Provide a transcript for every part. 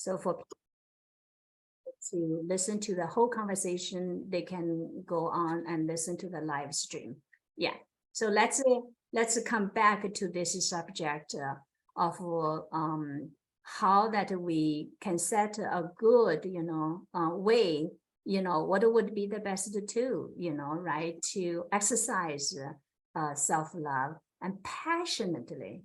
So for people to listen to the whole conversation, they can go on and listen to the live stream. Yeah. So let's come back to this subject of how that we can set a good, way, what would be the best tool, right, to exercise self-love and passionately,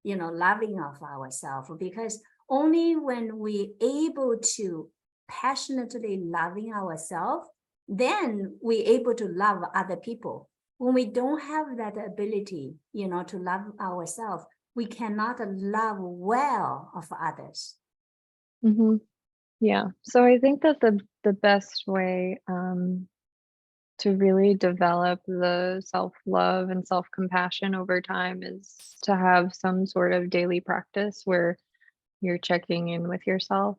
loving of ourselves, because only when we able to passionately loving ourselves, then we able to love other people. When we don't have that ability, to love ourselves, we cannot love well of others. Mm-hmm. Yeah. So I think that the best way to really develop the self-love and self-compassion over time is to have some sort of daily practice where you're checking in with yourself.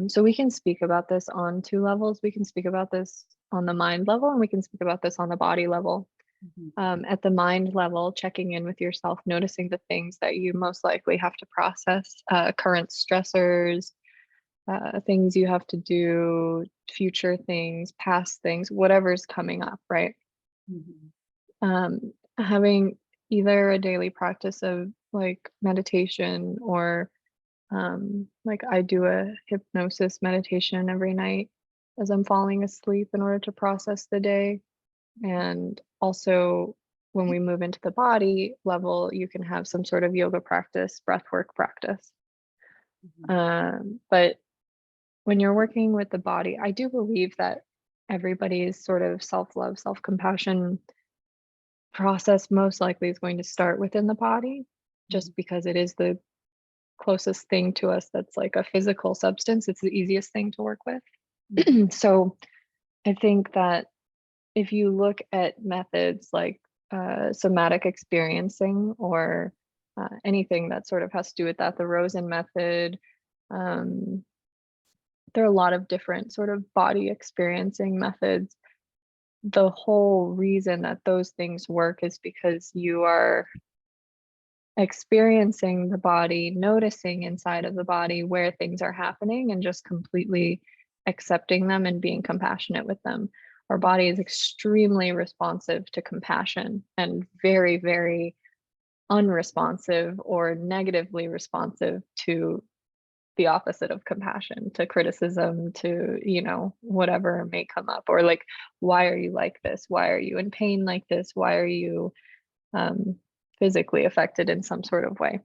So we can speak about this on two levels. We can speak about this on the mind level, and we can speak about this on the body level. At the mind level, checking in with yourself, noticing the things that you most likely have to process, current stressors, things you have to do, future things, past things, whatever's coming up, right? Having either a daily practice of like meditation or like I do a hypnosis meditation every night as I'm falling asleep in order to process the day. And also when we move into the body level, you can have some sort of yoga practice, breath work practice. But when you're working with the body, I do believe that everybody's sort of self-love, self-compassion process most likely is going to start within the body, just because it is the closest thing to us that's like a physical substance. It's the easiest thing to work with. So I think that if you look at methods like somatic experiencing or anything that sort of has to do with that, the Rosen method, there are a lot of different sort of body experiencing methods. The whole reason that those things work is because you are experiencing the body, noticing inside of the body where things are happening, and just completely accepting them and being compassionate with them. Our body is extremely responsive to compassion and very, very unresponsive or negatively responsive to the opposite of compassion, to criticism, to, whatever may come up, or like, why are you like this? Why are you in pain like this? Why are you physically affected in some sort of way?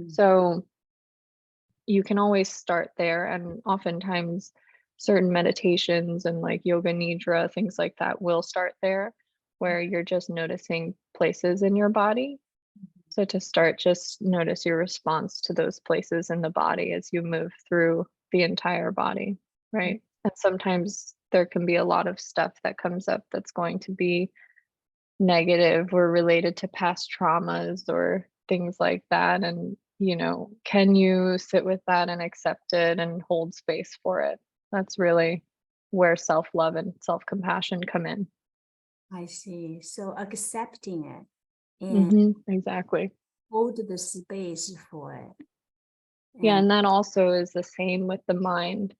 So you can always start there, and oftentimes certain meditations and like yoga nidra, things like that will start there, where you're just noticing places in your body. So to start, just notice your response to those places in the body as you move through the entire body, right? And sometimes there can be a lot of stuff that comes up that's going to be negative or related to past traumas or things like that. And, can you sit with that and accept it and hold space for it? That's really where self-love and self-compassion come in. I see. So accepting it and exactly. hold the space for it. Yeah, and that also is the same with the mind.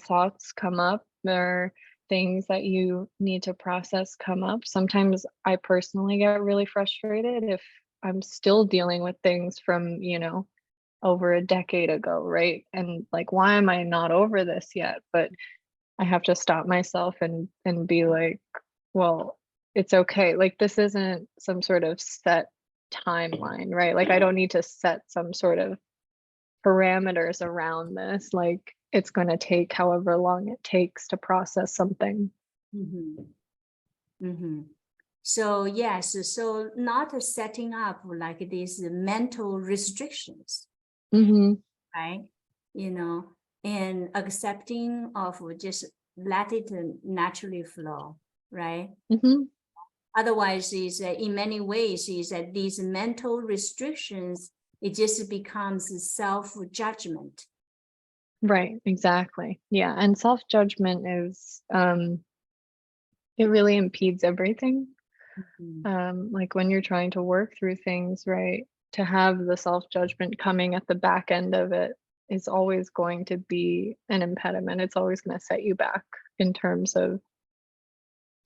Thoughts come up, or things that you need to process come up. Sometimes I personally get really frustrated if I'm still dealing with things from, over a decade ago, right? And like, why am I not over this yet? But I have to stop myself and be like, well, it's okay. Like, this isn't some sort of set timeline, right? Like, I don't need to set some sort of parameters around this. Like, it's going to take however long it takes to process something. So yes, so not setting up like these mental restrictions, right? And accepting of just let it naturally flow, right? Otherwise, is in many ways is that these mental restrictions, it just becomes self-judgment. Right, exactly. Yeah, and self-judgment is it really impedes everything. Like when you're trying to work through things, right? to have the self-judgment coming at the back end of it is always going to be an impediment. It's always going to set you back in terms of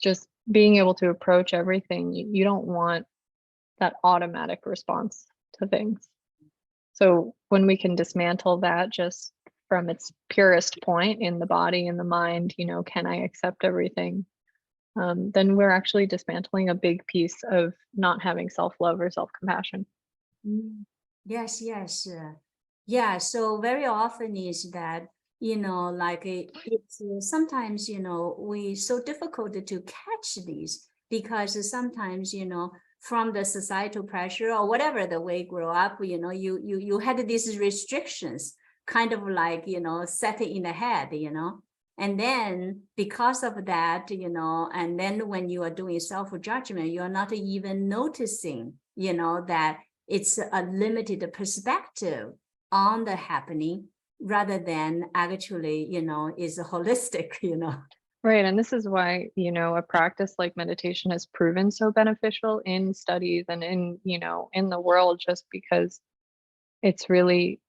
just being able to approach everything. You don't want that automatic response to things. So when we can dismantle that just from its purest point in the body and the mind, can I accept everything? Then we're actually dismantling a big piece of not having self-love or self-compassion. Yes, yes. Yeah, so very often is that, like it's sometimes, we so difficult to catch these because sometimes, from the societal pressure or whatever the way you grow up, you had these restrictions kind of like, set in the head, and then because of that, and then when you are doing self-judgment, you're not even noticing, that it's a limited perspective on the happening rather than actually, is holistic, Right. And this is why, a practice like meditation has proven so beneficial in studies and in the world, just because it's really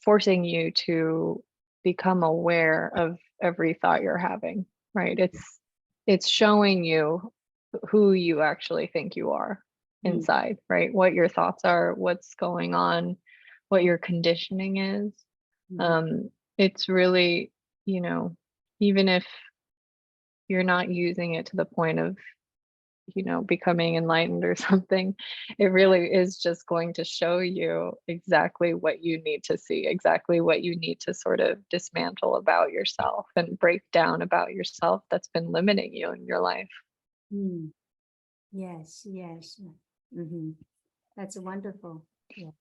forcing you to become aware of every thought you're having, right? It's showing you who you actually think you are inside, right? What your thoughts are, what's going on, what your conditioning is. It's really, even if you're not using it to the point of, becoming enlightened or something, it really is just going to show you exactly what you need to see, exactly what you need to sort of dismantle about yourself and break down about yourself that's been limiting you in your life. Yes, yes. That's wonderful. Yeah.